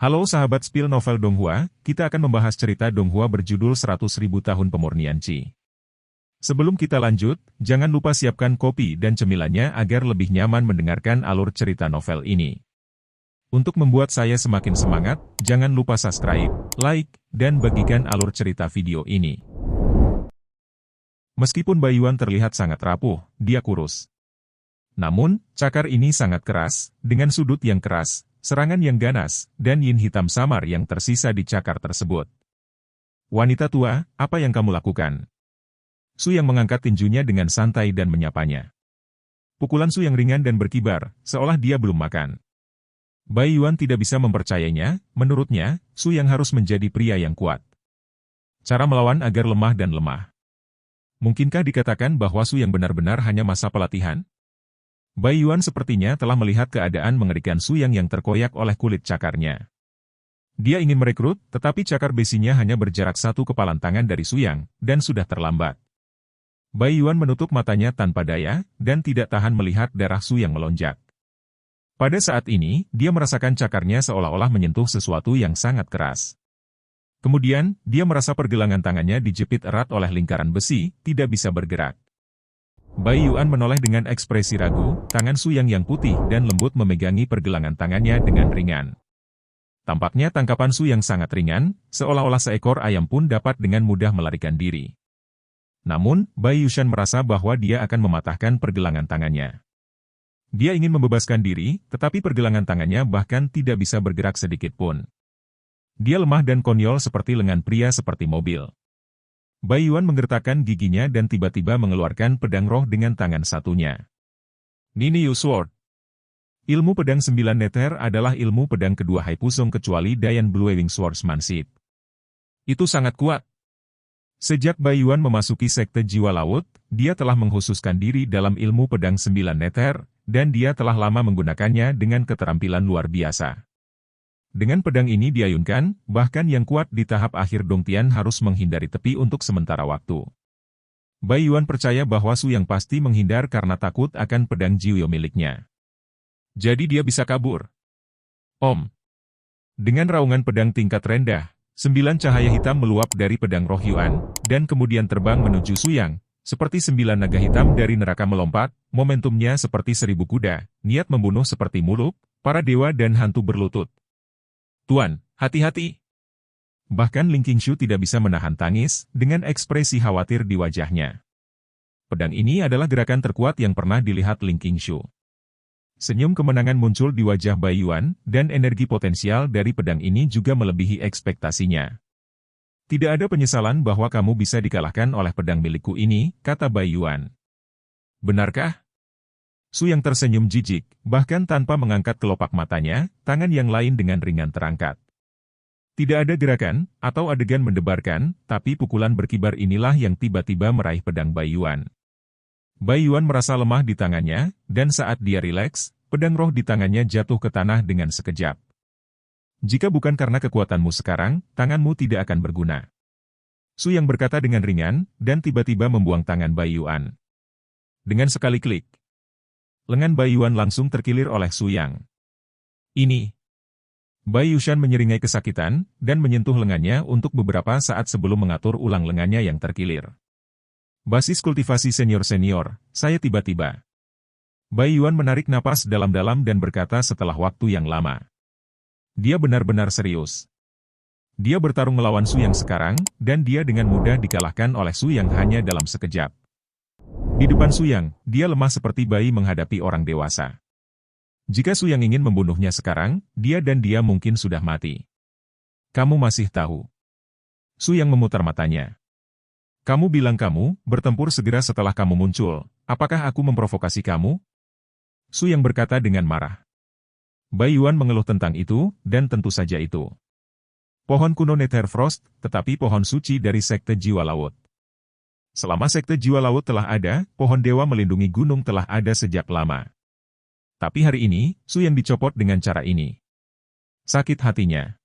Halo sahabat Spill Novel Donghua, kita akan membahas cerita Donghua berjudul 100.000 Tahun Pemurnian Qi. Sebelum kita lanjut, jangan lupa siapkan kopi dan cemilannya agar lebih nyaman mendengarkan alur cerita novel ini. Untuk membuat saya semakin semangat, jangan lupa subscribe, like, dan bagikan alur cerita video ini. Meskipun Baiyuan terlihat sangat rapuh, dia kurus. Namun, cakar ini sangat keras, dengan sudut yang keras, serangan yang ganas, dan yin hitam samar yang tersisa di cakar tersebut. Wanita tua, apa yang kamu lakukan? Su Yang mengangkat tinjunya dengan santai dan menyapanya. Pukulan Su Yang ringan dan berkibar, seolah dia belum makan. Baiyuan tidak bisa mempercayainya, menurutnya, Su Yang harus menjadi pria yang kuat. Cara melawan agar lemah dan lemah. Mungkinkah dikatakan bahwa Su Yang benar-benar hanya masa pelatihan? Baiyuan sepertinya telah melihat keadaan mengerikan Su Yang terkoyak oleh kulit cakarnya. Dia ingin merekrut, tetapi cakar besinya hanya berjarak satu kepalan tangan dari Su Yang, dan sudah terlambat. Baiyuan menutup matanya tanpa daya, dan tidak tahan melihat darah Su Yang melonjak. Pada saat ini, dia merasakan cakarnya seolah-olah menyentuh sesuatu yang sangat keras. Kemudian, dia merasa pergelangan tangannya dijepit erat oleh lingkaran besi, tidak bisa bergerak. Baiyuan menoleh dengan ekspresi ragu, tangan Su Yang putih dan lembut memegangi pergelangan tangannya dengan ringan. Tampaknya tangkapan Su Yang sangat ringan, seolah-olah seekor ayam pun dapat dengan mudah melarikan diri. Namun, Baiyuan merasa bahwa dia akan mematahkan pergelangan tangannya. Dia ingin membebaskan diri, tetapi pergelangan tangannya bahkan tidak bisa bergerak sedikit pun. Dia lemah dan konyol seperti lengan pria seperti mobil. Baiyuan menggertakkan giginya dan tiba-tiba mengeluarkan pedang roh dengan tangan satunya. Ninyu Sword. Ilmu pedang 9 neter adalah ilmu pedang kedua Haipusong kecuali Dayan Bluewing Swordsmanship. Itu sangat kuat. Sejak Baiyuan memasuki sekte jiwa laut, dia telah mengkhususkan diri dalam ilmu pedang 9 neter, dan dia telah lama menggunakannya dengan keterampilan luar biasa. Dengan pedang ini diayunkan, bahkan yang kuat di tahap akhir Dongtian harus menghindari tepi untuk sementara waktu. Baiyuan percaya bahwa Su Yang pasti menghindar karena takut akan pedang Jiuyo miliknya. Jadi dia bisa kabur. Om. Dengan raungan pedang tingkat rendah, 9 cahaya hitam meluap dari pedang roh Yuan, dan kemudian terbang menuju Su Yang, seperti 9 naga hitam dari neraka melompat, momentumnya seperti 1000 kuda, niat membunuh seperti muluk, para dewa dan hantu berlutut. Tuan, hati-hati. Bahkan Ling Qingshu tidak bisa menahan tangis, dengan ekspresi khawatir di wajahnya. Pedang ini adalah gerakan terkuat yang pernah dilihat Ling Qingshu. Senyum kemenangan muncul di wajah Baiyuan, dan energi potensial dari pedang ini juga melebihi ekspektasinya. Tidak ada penyesalan bahwa kamu bisa dikalahkan oleh pedang milikku ini, kata Baiyuan. Benarkah? Su Yang tersenyum jijik, bahkan tanpa mengangkat kelopak matanya, tangan yang lain dengan ringan terangkat. Tidak ada gerakan, atau adegan mendebarkan, tapi pukulan berkibar inilah yang tiba-tiba meraih pedang Baiyuan. Baiyuan merasa lemah di tangannya, dan saat dia rileks, pedang roh di tangannya jatuh ke tanah dengan sekejap. Jika bukan karena kekuatanmu sekarang, tanganmu tidak akan berguna. Su Yang berkata dengan ringan, dan tiba-tiba membuang tangan Baiyuan. Dengan sekali klik, lengan Baiyuan langsung terkilir oleh Su Yang. Ini. Baiyuan menyeringai kesakitan, dan menyentuh lengannya untuk beberapa saat sebelum mengatur ulang lengannya yang terkilir. Basis kultivasi senior-senior, saya tiba-tiba. Baiyuan menarik napas dalam-dalam dan berkata setelah waktu yang lama. Dia benar-benar serius. Dia bertarung melawan Su Yang sekarang, dan dia dengan mudah dikalahkan oleh Su Yang hanya dalam sekejap. Di depan Su Yang, dia lemah seperti bayi menghadapi orang dewasa. Jika Su Yang ingin membunuhnya sekarang, dia mungkin sudah mati. Kamu masih tahu. Su Yang memutar matanya. Kamu bilang kamu bertempur segera setelah kamu muncul. Apakah aku memprovokasi kamu? Su Yang berkata dengan marah. Baiyuan mengeluh tentang itu, dan tentu saja itu. Pohon kuno Nether Frost, tetapi pohon suci dari sekte jiwa laut. Selama sekte jiwa laut telah ada, pohon dewa melindungi gunung telah ada sejak lama. Tapi hari ini, Su Yang dicopot dengan cara ini. Sakit hatinya.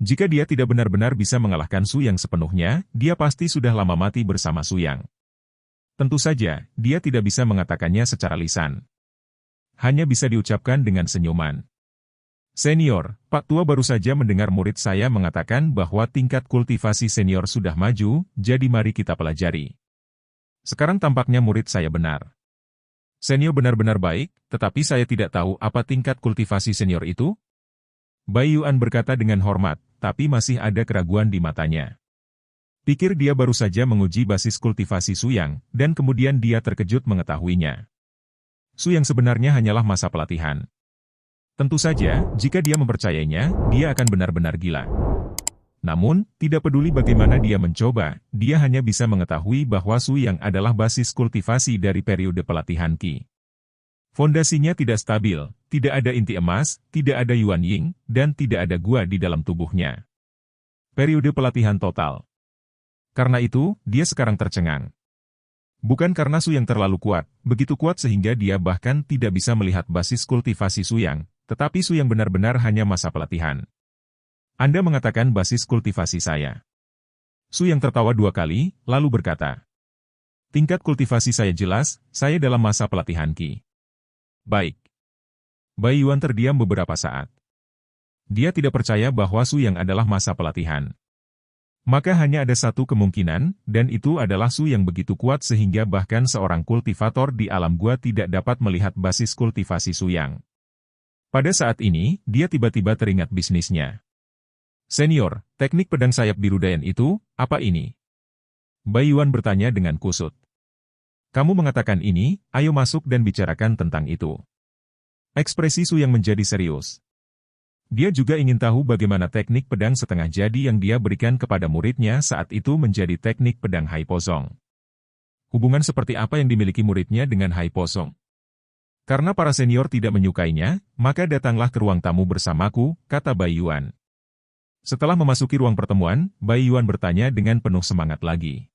Jika dia tidak benar-benar bisa mengalahkan Su Yang sepenuhnya, dia pasti sudah lama mati bersama Su Yang. Tentu saja, dia tidak bisa mengatakannya secara lisan. Hanya bisa diucapkan dengan senyuman. Senior, Pak Tua baru saja mendengar murid saya mengatakan bahwa tingkat kultivasi senior sudah maju, jadi mari kita pelajari. Sekarang tampaknya murid saya benar. Senior benar-benar baik, tetapi saya tidak tahu apa tingkat kultivasi senior itu? Bai Yuan berkata dengan hormat, tapi masih ada keraguan di matanya. Pikir dia baru saja menguji basis kultivasi Su Yang, dan kemudian dia terkejut mengetahuinya. Su Yang sebenarnya hanyalah masa pelatihan. Tentu saja, jika dia mempercayainya, dia akan benar-benar gila. Namun, tidak peduli bagaimana dia mencoba, dia hanya bisa mengetahui bahwa Su Yang adalah basis kultivasi dari periode pelatihan Qi. Fondasinya tidak stabil, tidak ada inti emas, tidak ada Yuan Ying, dan tidak ada gua di dalam tubuhnya. Periode pelatihan total. Karena itu, dia sekarang tercengang. Bukan karena Su Yang terlalu kuat, begitu kuat sehingga dia bahkan tidak bisa melihat basis kultivasi Su Yang, tetapi Su Yang benar-benar hanya masa pelatihan. Anda mengatakan basis kultivasi saya. Su Yang tertawa 2 kali, lalu berkata, tingkat kultivasi saya jelas, saya dalam masa pelatihan Qi. Baik. Bai Yuan terdiam beberapa saat. Dia tidak percaya bahwa Su Yang adalah masa pelatihan. Maka hanya ada satu kemungkinan, dan itu adalah Su Yang begitu kuat sehingga bahkan seorang kultivator di alam gua tidak dapat melihat basis kultivasi Su Yang. Pada saat ini, dia tiba-tiba teringat bisnisnya. Senior, teknik pedang sayap biru Dayan itu, apa ini? Bai Yuan bertanya dengan kusut. Kamu mengatakan ini, ayo masuk dan bicarakan tentang itu. Ekspresi Su Yang menjadi serius. Dia juga ingin tahu bagaimana teknik pedang setengah jadi yang dia berikan kepada muridnya saat itu menjadi teknik pedang Hai Po Zong. Hubungan seperti apa yang dimiliki muridnya dengan Hai Po Zong? Karena para senior tidak menyukainya, maka datanglah ke ruang tamu bersamaku, kata Bai Yuan. Setelah memasuki ruang pertemuan, Bai Yuan bertanya dengan penuh semangat lagi.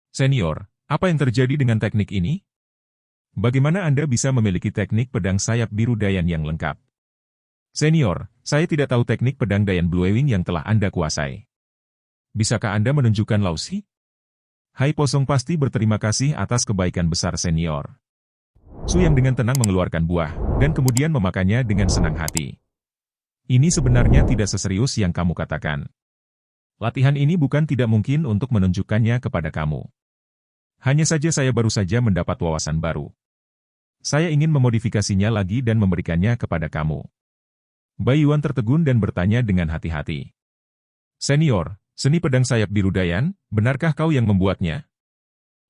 Senior, apa yang terjadi dengan teknik ini? Bagaimana Anda bisa memiliki teknik pedang sayap biru Dayan yang lengkap? Senior, saya tidak tahu teknik pedang Dayan Blue Wing yang telah Anda kuasai. Bisakah Anda menunjukkan Lausi? Hai Po Zong pasti berterima kasih atas kebaikan besar senior. Su Yang dengan tenang mengeluarkan buah, dan kemudian memakannya dengan senang hati. Ini sebenarnya tidak seserius yang kamu katakan. Latihan ini bukan tidak mungkin untuk menunjukkannya kepada kamu. Hanya saja saya baru saja mendapat wawasan baru. Saya ingin memodifikasinya lagi dan memberikannya kepada kamu. Bai Yuan tertegun dan bertanya dengan hati-hati. Senior, seni pedang sayap biru Dayan, benarkah kau yang membuatnya?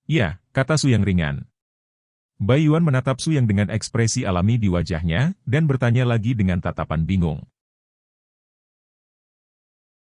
Ya, kata Su Yang ringan. Bai Yuan menatap Su Yang dengan ekspresi alami di wajahnya, dan bertanya lagi dengan tatapan bingung.